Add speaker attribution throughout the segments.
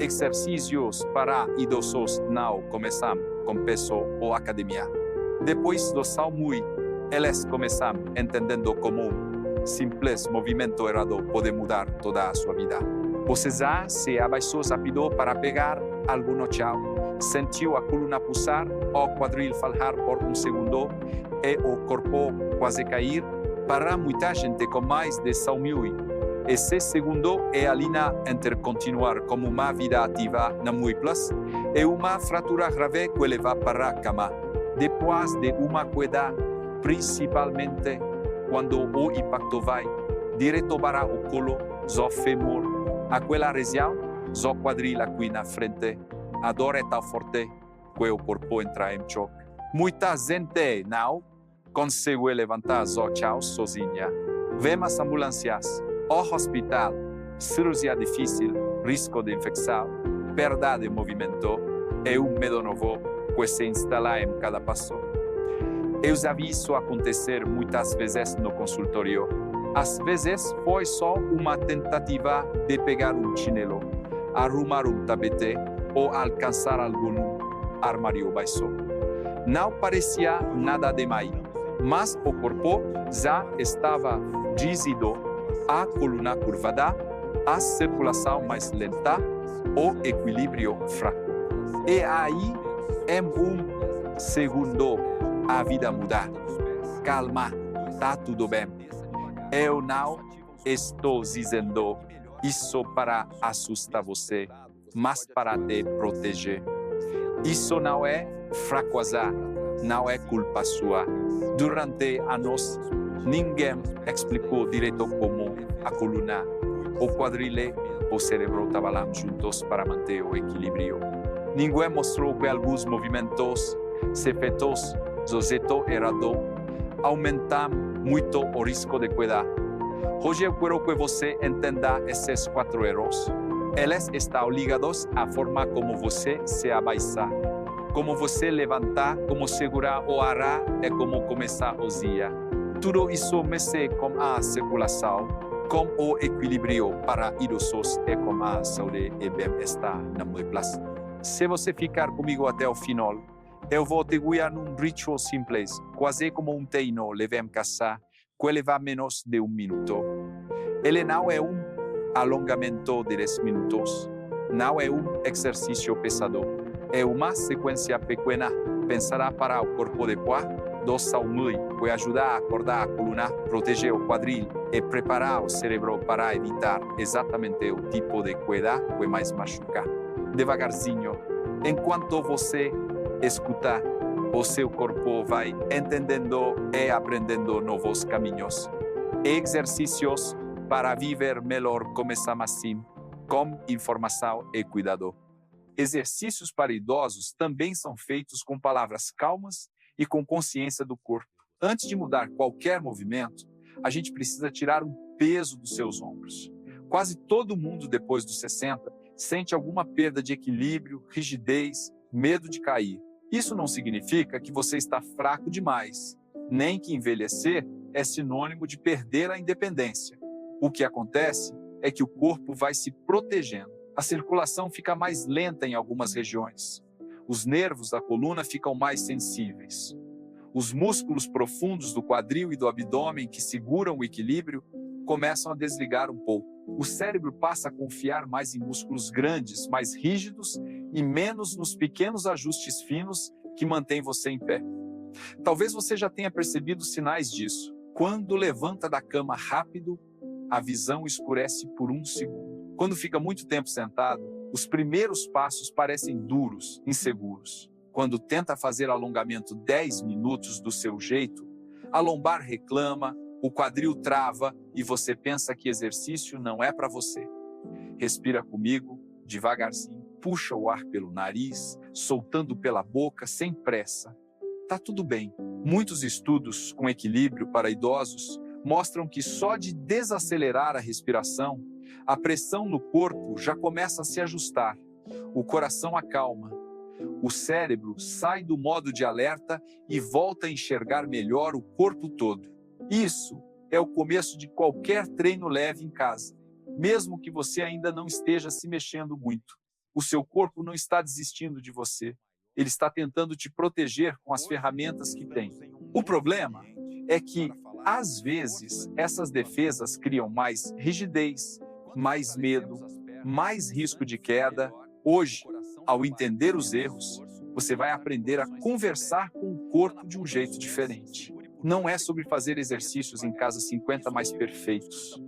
Speaker 1: exercícios para idosos não começam com peso ou academia. Depois do Salmui, eles começam entendendo como um simples movimento errado pode mudar toda a sua vida. Você já se abaixou rápido para pegar algo no chão, sentiu a coluna pulsar, o quadril falhar por um segundo e o corpo quase cair? Para muita gente com mais de 100.000, esse segundo é a linha entre continuar como uma vida ativa na Mui Plus e uma fratura grave que leva para a cama. Depois de uma queda, principalmente quando o impacto vai direto para o colo, o fêmur, aquela região, o quadril aqui na frente, a dor é tão forte que o corpo entra em choque. Muita gente não consegue levantar o chão sozinha. Vemos ambulâncias, o hospital, cirurgia difícil, risco de infecção, perda de movimento e um medo novo que se instala em cada passo. Eu já vi isso acontecer muitas vezes no consultório. Às vezes foi só uma tentativa de pegar um chinelo, arrumar um tapete ou alcançar algum armário baixo. Não parecia nada demais, mas o corpo já estava rígido, a coluna curvada, a circulação mais lenta, o equilíbrio fraco. E aí, em um segundo, a vida muda. Calma, tá tudo bem. Eu não estou dizendo isso para assustar você, mas para te proteger. Isso não é fraqueza, não é culpa sua. Durante anos, ninguém explicou direito como a coluna, o quadril e o cérebro trabalham juntos para manter o equilíbrio. Ninguém mostrou que alguns movimentos, se feitos do jeito errado, aumentam muito o risco de queda. Hoje eu quero que você entenda esses 4 erros. Eles estão ligados à forma como você se abaixa, como você levanta, como segurar o ar e como começar o dia. Tudo isso mexe com a circulação, com o equilíbrio para idosos e com a saúde e bem-estar na Mui Plus. Se você ficar comigo até o final, eu vou te guiar num ritual simples, quase como um treino leve em casa, que leva menos de 1 minuto. Ele não é um alongamento de 10 minutos, não é um exercício pesado, é uma sequência pequena pensada para o corpo depois do Salmui, que ajuda a acordar a coluna, proteger o quadril e preparar o cérebro para evitar exatamente o tipo de queda que mais machuca. Devagarzinho, enquanto você escuta, o seu corpo vai entendendo e aprendendo novos caminhos. Exercícios para viver melhor começam assim, com informação e cuidado. Exercícios para idosos também são feitos com palavras calmas e com consciência do corpo. Antes de mudar qualquer movimento, a gente precisa tirar um peso dos seus ombros. Quase todo mundo depois dos 60 sente alguma perda de equilíbrio, rigidez, medo de cair. Isso não significa que você está fraco demais, nem que envelhecer é sinônimo de perder a independência. O que acontece é que o corpo vai se protegendo. A circulação fica mais lenta em algumas regiões. Os nervos da coluna ficam mais sensíveis. Os músculos profundos do quadril e do abdômen que seguram o equilíbrio começam a desligar um pouco. O cérebro passa a confiar mais em músculos grandes, mais rígidos e menos nos pequenos ajustes finos que mantêm você em pé. Talvez você já tenha percebido sinais disso. Quando levanta da cama rápido, a visão escurece por 1 segundo. Quando fica muito tempo sentado, os primeiros passos parecem duros, inseguros. Quando tenta fazer alongamento 10 minutos do seu jeito, a lombar reclama, o quadril trava e você pensa que exercício não é para você. Respira comigo, devagarzinho, puxa o ar pelo nariz, soltando pela boca, sem pressa. Tá tudo bem. Muitos estudos com equilíbrio para idosos mostram que só de desacelerar a respiração, a pressão no corpo já começa a se ajustar. O coração acalma. O cérebro sai do modo de alerta e volta a enxergar melhor o corpo todo. Isso é o começo de qualquer treino leve em casa, mesmo que você ainda não esteja se mexendo muito. O seu corpo não está desistindo de você. Ele está tentando te proteger com as ferramentas que tem. O problema é que, às vezes, essas defesas criam mais rigidez, mais medo, mais risco de queda. Hoje, ao entender os erros, você vai aprender a conversar com o corpo de um jeito diferente. Não é sobre fazer exercícios em casa 50 mais perfeitos.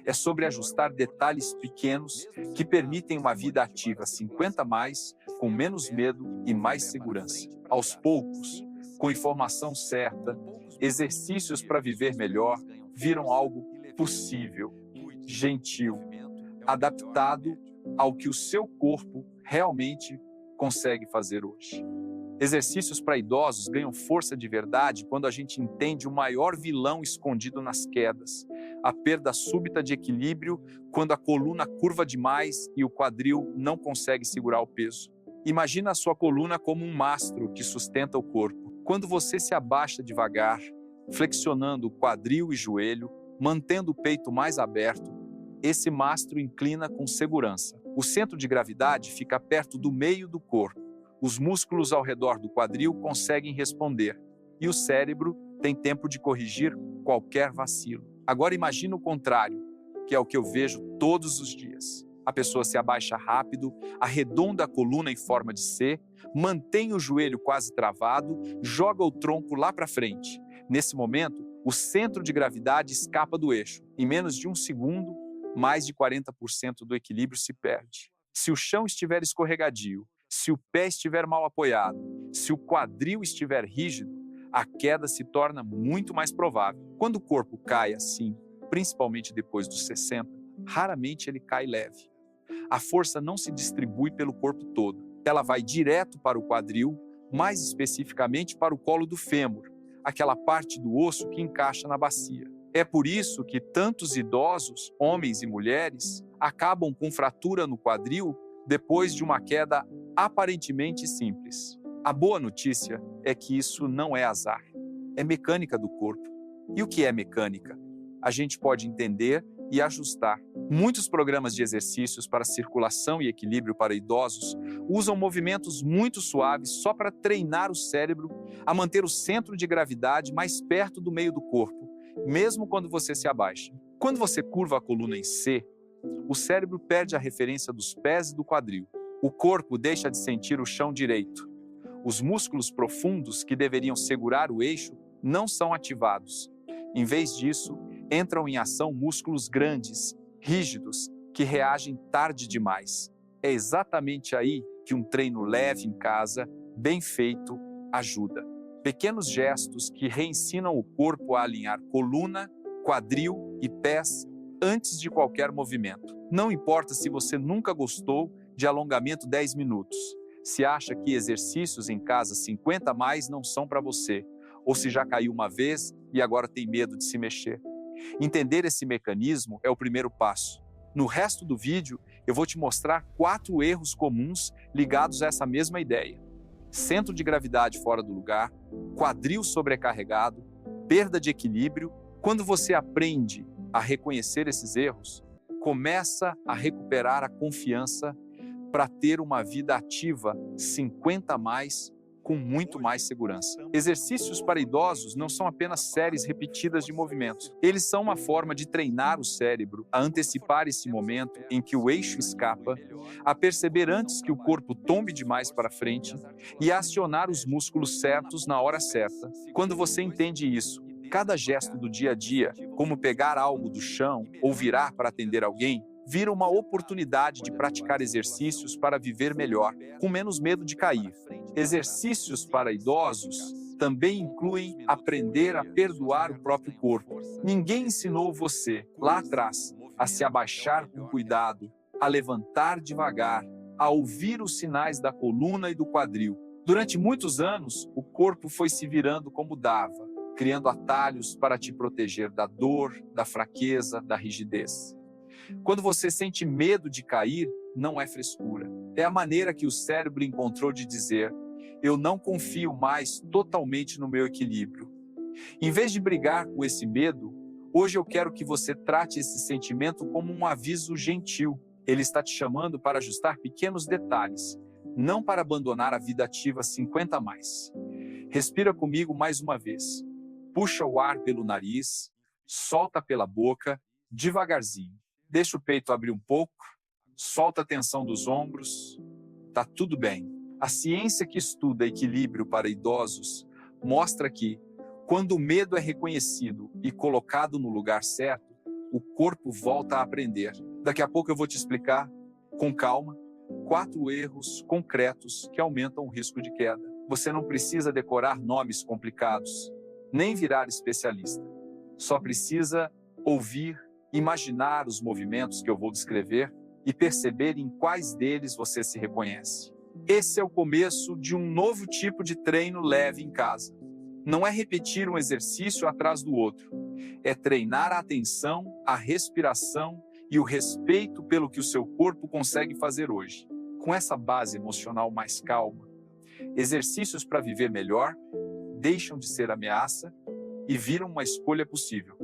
Speaker 1: É sobre ajustar detalhes pequenos que permitem uma vida ativa 50 mais, com menos medo e mais segurança. Aos poucos, com informação certa, exercícios para viver melhor viram algo possível, gentil, adaptado ao que o seu corpo realmente consegue fazer hoje. Exercícios para idosos ganham força de verdade quando a gente entende o maior vilão escondido nas quedas, a perda súbita de equilíbrio quando a coluna curva demais e o quadril não consegue segurar o peso. Imagina a sua coluna como um mastro que sustenta o corpo. Quando você se abaixa devagar, flexionando o quadril e joelho, mantendo o peito mais aberto, esse mastro inclina com segurança. O centro de gravidade fica perto do meio do corpo. Os músculos ao redor do quadril conseguem responder e o cérebro tem tempo de corrigir qualquer vacilo. Agora imagine o contrário, que é o que eu vejo todos os dias. A pessoa se abaixa rápido, arredonda a coluna em forma de C, mantém o joelho quase travado, joga o tronco lá para frente. Nesse momento, o centro de gravidade escapa do eixo. Em menos de um segundo, mais de 40% do equilíbrio se perde. Se o chão estiver escorregadio, se o pé estiver mal apoiado, se o quadril estiver rígido, a queda se torna muito mais provável. Quando o corpo cai assim, principalmente depois dos 60, raramente ele cai leve. A força não se distribui pelo corpo todo. Ela vai direto para o quadril, mais especificamente para o colo do fêmur, aquela parte do osso que encaixa na bacia. É por isso que tantos idosos, homens e mulheres, acabam com fratura no quadril depois de uma queda aparentemente simples. A boa notícia é que isso não é azar, é mecânica do corpo. E o que é mecânica? A gente pode entender e ajustar. Muitos programas de exercícios para circulação e equilíbrio para idosos usam movimentos muito suaves só para treinar o cérebro a manter o centro de gravidade mais perto do meio do corpo, mesmo quando você se abaixa. Quando você curva a coluna em C, o cérebro perde a referência dos pés e do quadril. O corpo deixa de sentir o chão direito. Os músculos profundos que deveriam segurar o eixo não são ativados. Em vez disso, entram em ação músculos grandes, rígidos, que reagem tarde demais. É exatamente aí que um treino leve em casa, bem feito, ajuda. Pequenos gestos que reensinam o corpo a alinhar coluna, quadril e pés antes de qualquer movimento. Não importa se você nunca gostou de alongamento 10 minutos, se acha que exercícios em casa 50 mais não são para você, ou se já caiu uma vez e agora tem medo de se mexer. Entender esse mecanismo é o primeiro passo. No resto do vídeo, eu vou te mostrar 4 erros comuns ligados a essa mesma ideia. Centro de gravidade fora do lugar, quadril sobrecarregado, perda de equilíbrio. Quando você aprende a reconhecer esses erros, começa a recuperar a confiança para ter uma vida ativa 50 mais, com muito mais segurança. Exercícios para idosos não são apenas séries repetidas de movimentos. Eles são uma forma de treinar o cérebro a antecipar esse momento em que o eixo escapa, a perceber antes que o corpo tombe demais para frente e a acionar os músculos certos na hora certa. Quando você entende isso, cada gesto do dia a dia, como pegar algo do chão ou virar para atender alguém, vira uma oportunidade de praticar exercícios para viver melhor, com menos medo de cair. Exercícios para idosos também incluem aprender a perdoar o próprio corpo. Ninguém ensinou você, lá atrás, a se abaixar com cuidado, a levantar devagar, a ouvir os sinais da coluna e do quadril. Durante muitos anos, o corpo foi se virando como dava, criando atalhos para te proteger da dor, da fraqueza, da rigidez. Quando você sente medo de cair, não é frescura. É a maneira que o cérebro encontrou de dizer: eu não confio mais totalmente no meu equilíbrio. Em vez de brigar com esse medo, hoje eu quero que você trate esse sentimento como um aviso gentil. Ele está te chamando para ajustar pequenos detalhes, não para abandonar a vida ativa 50 a mais. Respira comigo mais uma vez. Puxa o ar pelo nariz, solta pela boca, devagarzinho. Deixa o peito abrir um pouco, solta a tensão dos ombros. Tá tudo bem. A ciência que estuda equilíbrio para idosos mostra que, quando o medo é reconhecido e colocado no lugar certo, o corpo volta a aprender. Daqui a pouco eu vou te explicar, com calma, 4 erros concretos que aumentam o risco de queda. Você não precisa decorar nomes complicados, nem virar especialista. Só precisa ouvir, imaginar os movimentos que eu vou descrever e perceber em quais deles você se reconhece. Esse é o começo de um novo tipo de treino leve em casa. Não é repetir um exercício atrás do outro. É treinar a atenção, a respiração e o respeito pelo que o seu corpo consegue fazer hoje. Com essa base emocional mais calma, exercícios para viver melhor deixam de ser ameaça e viram uma escolha possível.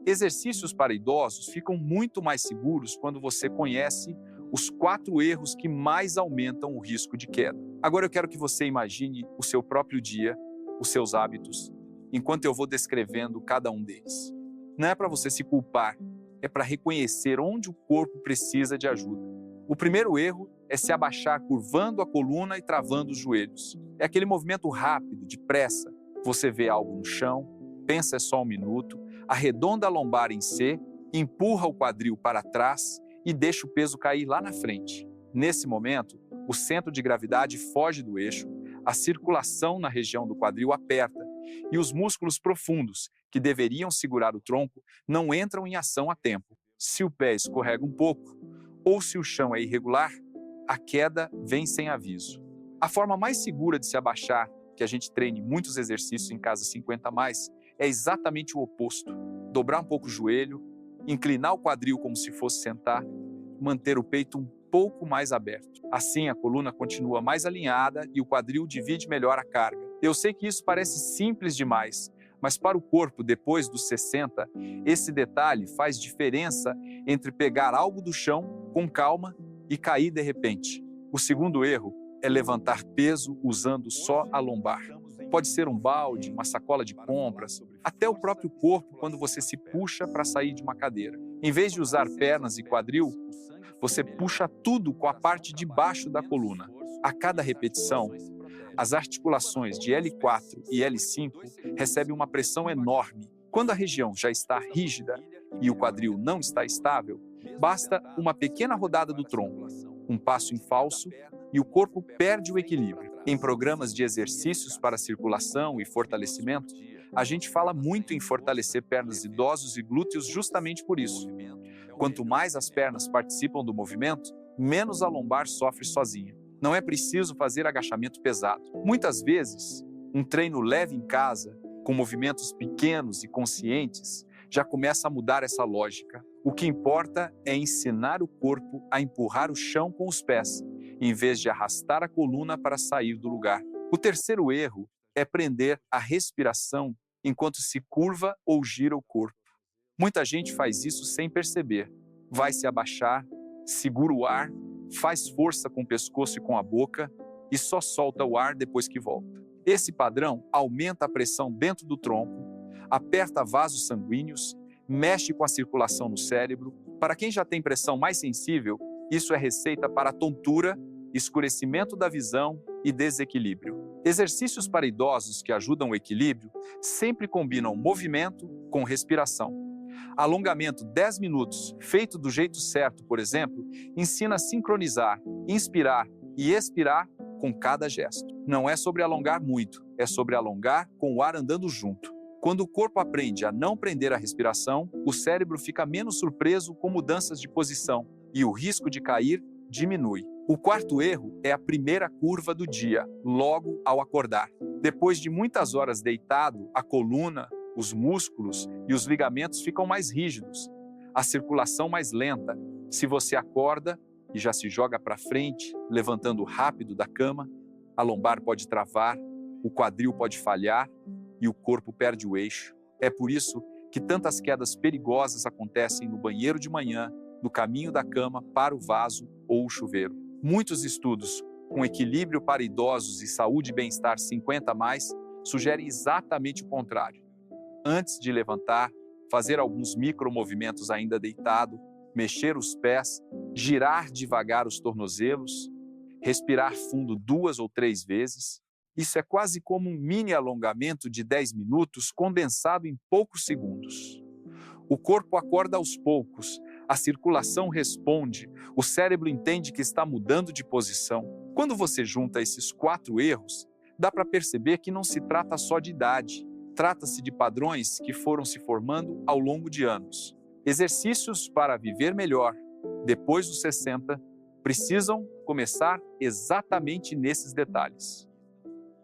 Speaker 1: Exercícios para idosos ficam muito mais seguros quando você conhece os 4 erros que mais aumentam o risco de queda. Agora eu quero que você imagine o seu próprio dia, os seus hábitos, enquanto eu vou descrevendo cada um deles. Não é para você se culpar, é para reconhecer onde o corpo precisa de ajuda. O primeiro erro é se abaixar curvando a coluna e travando os joelhos. É aquele movimento rápido, de pressa. Você vê algo no chão, pensa só um minuto, arredonda a lombar em C, empurra o quadril para trás e deixa o peso cair lá na frente. Nesse momento, o centro de gravidade foge do eixo, a circulação na região do quadril aperta e os músculos profundos, que deveriam segurar o tronco, não entram em ação a tempo. Se o pé escorrega um pouco, ou se o chão é irregular, a queda vem sem aviso. A forma mais segura de se abaixar, que a gente treine muitos exercícios em casa 50 a mais, é exatamente o oposto. Dobrar um pouco o joelho, inclinar o quadril como se fosse sentar, manter o peito um pouco mais aberto. Assim, a coluna continua mais alinhada e o quadril divide melhor a carga. Eu sei que isso parece simples demais, mas para o corpo, depois dos 60, esse detalhe faz diferença entre pegar algo do chão com calma e cair de repente. O segundo erro é levantar peso usando só a lombar. Pode ser um balde, uma sacola de compras, até o próprio corpo quando você se puxa para sair de uma cadeira. Em vez de usar pernas e quadril, você puxa tudo com a parte de baixo da coluna. A cada repetição, as articulações de L4 e L5 recebem uma pressão enorme. Quando a região já está rígida e o quadril não está estável, basta uma pequena rodada do tronco, um passo em falso e o corpo perde o equilíbrio. Em programas de exercícios para circulação e fortalecimento, a gente fala muito em fortalecer pernas de idosos e glúteos justamente por isso. Quanto mais as pernas participam do movimento, menos a lombar sofre sozinha. Não é preciso fazer agachamento pesado. Muitas vezes, um treino leve em casa, com movimentos pequenos e conscientes, já começa a mudar essa lógica. O que importa é ensinar o corpo a empurrar o chão com os pés, em vez de arrastar a coluna para sair do lugar. O terceiro erro é prender a respiração enquanto se curva ou gira o corpo. Muita gente faz isso sem perceber. Vai se abaixar, segura o ar, faz força com o pescoço e com a boca e só solta o ar depois que volta. Esse padrão aumenta a pressão dentro do tronco, aperta vasos sanguíneos, mexe com a circulação no cérebro. Para quem já tem pressão mais sensível, isso é receita para tontura, escurecimento da visão e desequilíbrio. Exercícios para idosos que ajudam o equilíbrio sempre combinam movimento com respiração. Alongamento 10 minutos, feito do jeito certo, por exemplo, ensina a sincronizar, inspirar e expirar com cada gesto. Não é sobre alongar muito, é sobre alongar com o ar andando junto. Quando o corpo aprende a não prender a respiração, o cérebro fica menos surpreso com mudanças de posição e o risco de cair diminui. O quarto erro é a primeira curva do dia, logo ao acordar. Depois de muitas horas deitado, a coluna, os músculos e os ligamentos ficam mais rígidos, a circulação mais lenta. Se você acorda e já se joga para frente, levantando rápido da cama, a lombar pode travar, o quadril pode falhar e o corpo perde o eixo. É por isso que tantas quedas perigosas acontecem no banheiro de manhã, do caminho da cama para o vaso ou o chuveiro. Muitos estudos com equilíbrio para idosos e saúde e bem-estar 50 a mais sugerem exatamente o contrário. Antes de levantar, fazer alguns micromovimentos ainda deitado, mexer os pés, girar devagar os tornozelos, respirar fundo 2 ou 3 vezes. Isso é quase como um mini alongamento de 10 minutos condensado em poucos segundos. O corpo acorda aos poucos, a circulação responde, o cérebro entende que está mudando de posição. Quando você junta esses 4 erros, dá para perceber que não se trata só de idade, trata-se de padrões que foram se formando ao longo de anos. Exercícios para viver melhor, depois dos 60, precisam começar exatamente nesses detalhes.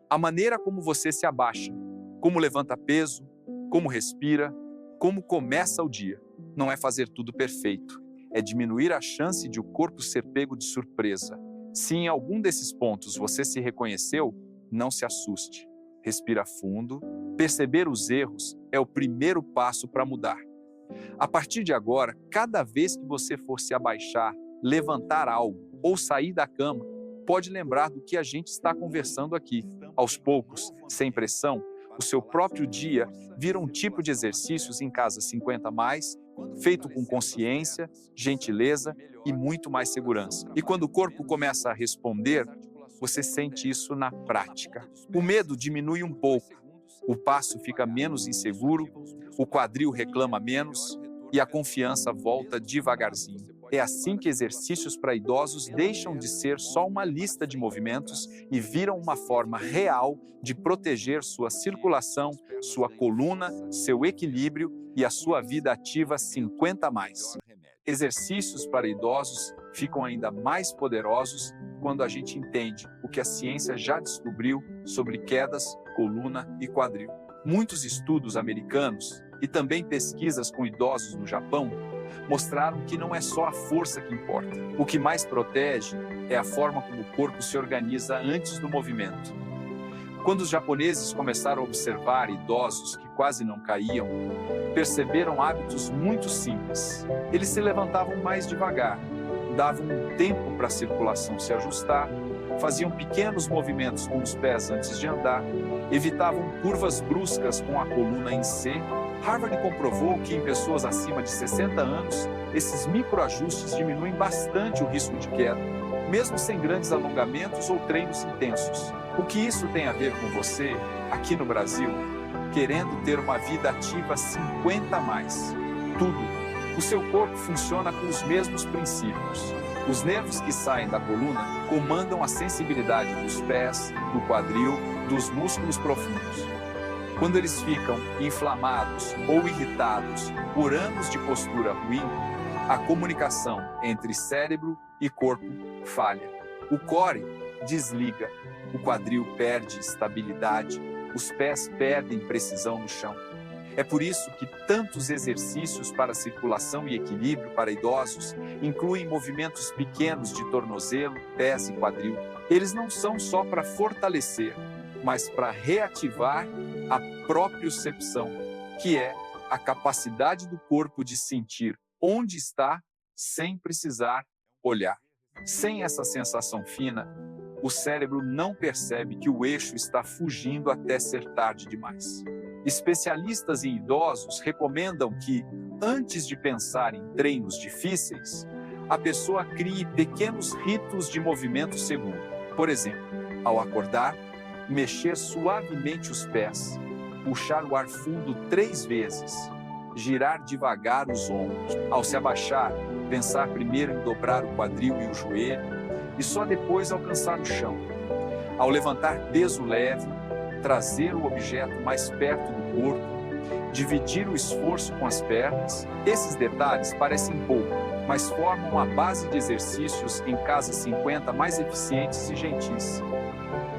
Speaker 1: A maneira como você se abaixa, como levanta peso, como respira, como começa o dia. Não é fazer tudo perfeito, é diminuir a chance de o corpo ser pego de surpresa. Se em algum desses pontos você se reconheceu, não se assuste. Respira fundo. Perceber os erros é o primeiro passo para mudar. A partir de agora, cada vez que você for se abaixar, levantar algo ou sair da cama, pode lembrar do que a gente está conversando aqui. Aos poucos, sem pressão, o seu próprio dia vira um tipo de exercícios em casa 50 a mais, feito com consciência, gentileza e muito mais segurança. E quando o corpo começa a responder, você sente isso na prática. O medo diminui um pouco, o passo fica menos inseguro, o quadril reclama menos e a confiança volta devagarzinho. É assim que exercícios para idosos deixam de ser só uma lista de movimentos e viram uma forma real de proteger sua circulação, sua coluna, seu equilíbrio e a sua vida ativa 50 a mais. Exercícios para idosos ficam ainda mais poderosos quando a gente entende o que a ciência já descobriu sobre quedas, coluna e quadril. Muitos estudos americanos e também pesquisas com idosos no Japão mostraram que não é só a força que importa. O que mais protege é a forma como o corpo se organiza antes do movimento. Quando os japoneses começaram a observar idosos que quase não caíam, perceberam hábitos muito simples. Eles se levantavam mais devagar, davam um tempo para a circulação se ajustar, faziam pequenos movimentos com os pés antes de andar, evitavam curvas bruscas com a coluna em C. Harvard comprovou que em pessoas acima de 60 anos, esses microajustes diminuem bastante o risco de queda, mesmo sem grandes alongamentos ou treinos intensos. O que isso tem a ver com você, aqui no Brasil, querendo ter uma vida ativa 50 a mais? Tudo. O seu corpo funciona com os mesmos princípios. Os nervos que saem da coluna comandam a sensibilidade dos pés, do quadril, dos músculos profundos. Quando eles ficam inflamados ou irritados por anos de postura ruim, a comunicação entre cérebro e corpo falha. O core desliga, o quadril perde estabilidade, os pés perdem precisão no chão. É por isso que tantos exercícios para circulação e equilíbrio para idosos incluem movimentos pequenos de tornozelo, pés e quadril. Eles não são só para fortalecer, mas para reativar a propriocepção, que é a capacidade do corpo de sentir onde está sem precisar olhar. Sem essa sensação fina, o cérebro não percebe que o eixo está fugindo até ser tarde demais. Especialistas em idosos recomendam que, antes de pensar em treinos difíceis, a pessoa crie pequenos ritos de movimento seguro. Por exemplo, ao acordar, mexer suavemente os pés, puxar o ar fundo 3 vezes, girar devagar os ombros. Ao se abaixar, pensar primeiro em dobrar o quadril e o joelho e só depois alcançar o chão. Ao levantar peso leve, trazer o objeto mais perto do corpo, dividir o esforço com as pernas. Esses detalhes parecem pouco, mas formam a base de exercícios em casa 50 mais eficientes e gentis.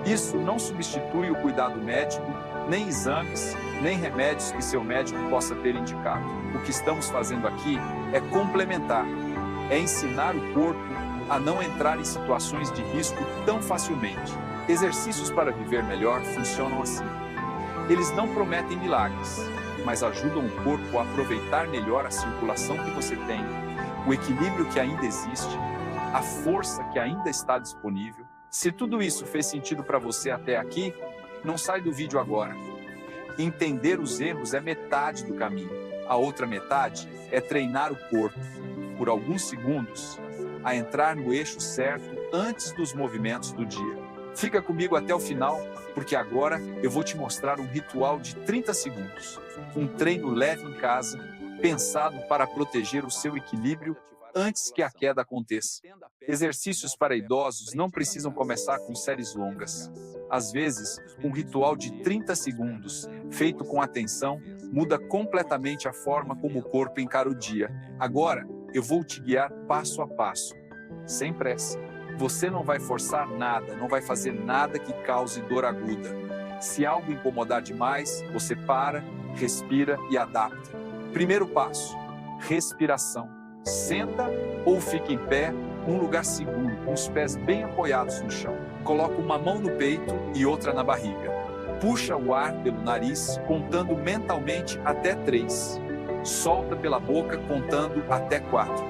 Speaker 1: Isso não substitui o cuidado médico, nem exames, nem remédios que seu médico possa ter indicado. O que estamos fazendo aqui é complementar, é ensinar o corpo a não entrar em situações de risco tão facilmente. Exercícios para viver melhor funcionam assim. Eles não prometem milagres, mas ajudam o corpo a aproveitar melhor a circulação que você tem, o equilíbrio que ainda existe, a força que ainda está disponível. Se tudo isso fez sentido para você até aqui, não sai do vídeo agora. Entender os erros é metade do caminho. A outra metade é treinar o corpo, por alguns segundos, a entrar no eixo certo antes dos movimentos do dia. Fica comigo até o final, porque agora eu vou te mostrar um ritual de 30 segundos. Um treino leve em casa, pensado para proteger o seu equilíbrio antes que a queda aconteça. Exercícios para idosos não precisam começar com séries longas. Às vezes, um ritual de 30 segundos, feito com atenção, muda completamente a forma como o corpo encara o dia. Agora, eu vou te guiar passo a passo, sem pressa. Você não vai forçar nada, não vai fazer nada que cause dor aguda. Se algo incomodar demais, você para, respira e adapta. Primeiro passo, respiração. Senta ou fica em pé, um lugar seguro, com os pés bem apoiados no chão. Coloca uma mão no peito e outra na barriga. Puxa o ar pelo nariz, contando mentalmente até 3. Solta pela boca, contando até 4.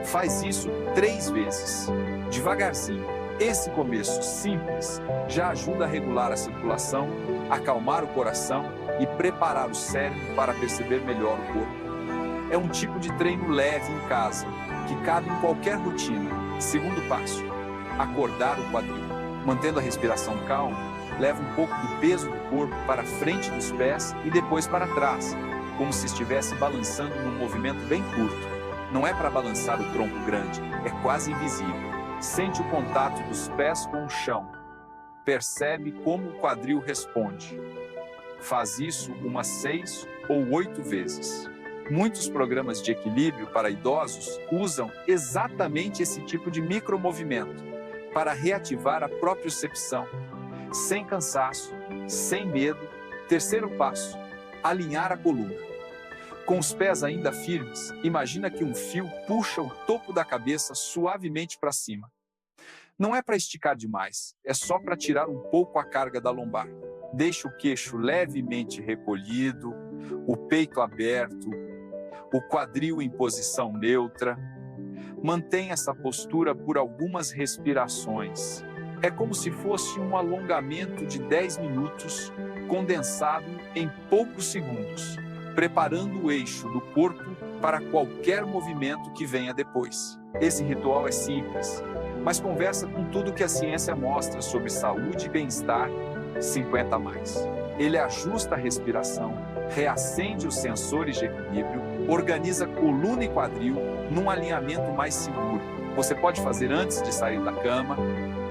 Speaker 1: Faz isso 3 vezes, devagarzinho. Esse começo simples já ajuda a regular a circulação, acalmar o coração e preparar o cérebro para perceber melhor o corpo. É um tipo de treino leve em casa, que cabe em qualquer rotina. Segundo passo, acordar o quadril. Mantendo a respiração calma, leva um pouco do peso do corpo para frente dos pés e depois para trás, como se estivesse balançando num movimento bem curto. Não é para balançar o tronco grande, é quase invisível. Sente o contato dos pés com o chão. Percebe como o quadril responde. Faz isso umas 6 ou 8 vezes. Muitos programas de equilíbrio para idosos usam exatamente esse tipo de micromovimento para reativar a propriocepção, sem cansaço, sem medo. Terceiro passo, alinhar a coluna. Com os pés ainda firmes, imagina que um fio puxa o topo da cabeça suavemente para cima. Não é para esticar demais, é só para tirar um pouco a carga da lombar. Deixe o queixo levemente recolhido, o peito aberto, o quadril em posição neutra. Mantenha essa postura por algumas respirações. É como se fosse um alongamento de 10 minutos, condensado em poucos segundos, preparando o eixo do corpo para qualquer movimento que venha depois. Esse ritual é simples, mas conversa com tudo que a ciência mostra sobre saúde e bem-estar 50+. Ele ajusta a respiração, reacende os sensores de equilíbrio, organiza coluna e quadril num alinhamento mais seguro. Você pode fazer antes de sair da cama,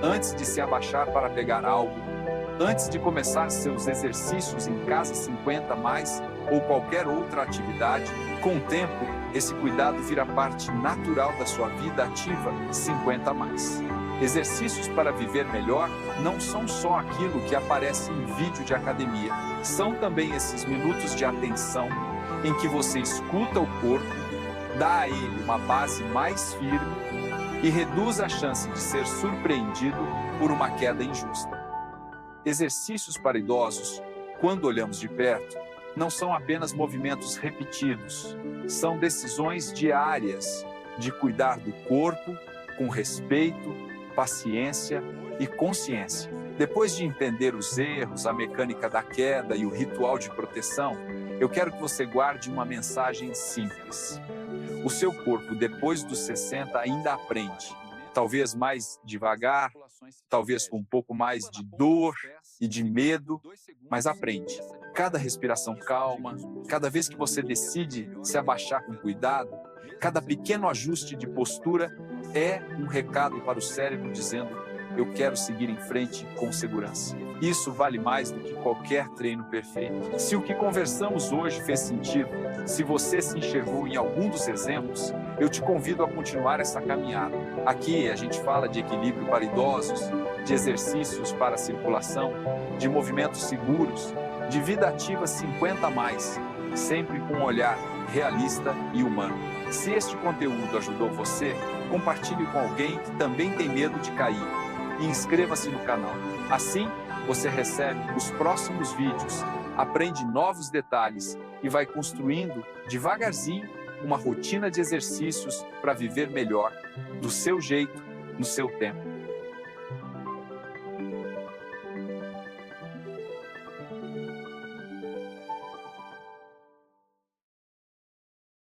Speaker 1: antes de se abaixar para pegar algo, antes de começar seus exercícios em casa 50+, ou qualquer outra atividade. Com o tempo, esse cuidado vira parte natural da sua vida ativa 50+. Exercícios para viver melhor não são só aquilo que aparece em vídeo de academia. São também esses minutos de atenção em que você escuta o corpo, dá a ele uma base mais firme e reduz a chance de ser surpreendido por uma queda injusta. Exercícios para idosos, quando olhamos de perto, não são apenas movimentos repetidos, são decisões diárias de cuidar do corpo com respeito, paciência e consciência. Depois de entender os erros, a mecânica da queda e o ritual de proteção, eu quero que você guarde uma mensagem simples. O seu corpo, depois dos 60, ainda aprende. Talvez mais devagar, talvez com um pouco mais de dor e de medo, mas aprende. Cada respiração calma, cada vez que você decide se abaixar com cuidado, cada pequeno ajuste de postura é um recado para o cérebro dizendo: eu quero seguir em frente com segurança. Isso vale mais do que qualquer treino perfeito. Se o que conversamos hoje fez sentido, se você se enxergou em algum dos exemplos, eu te convido a continuar essa caminhada. Aqui a gente fala de equilíbrio para idosos, de exercícios para a circulação, de movimentos seguros, de vida ativa 50+, sempre com um olhar realista e humano. Se este conteúdo ajudou você, compartilhe com alguém que também tem medo de cair e inscreva-se no canal. Assim, você recebe os próximos vídeos, aprende novos detalhes e vai construindo devagarzinho uma rotina de exercícios para viver melhor, do seu jeito, no seu tempo.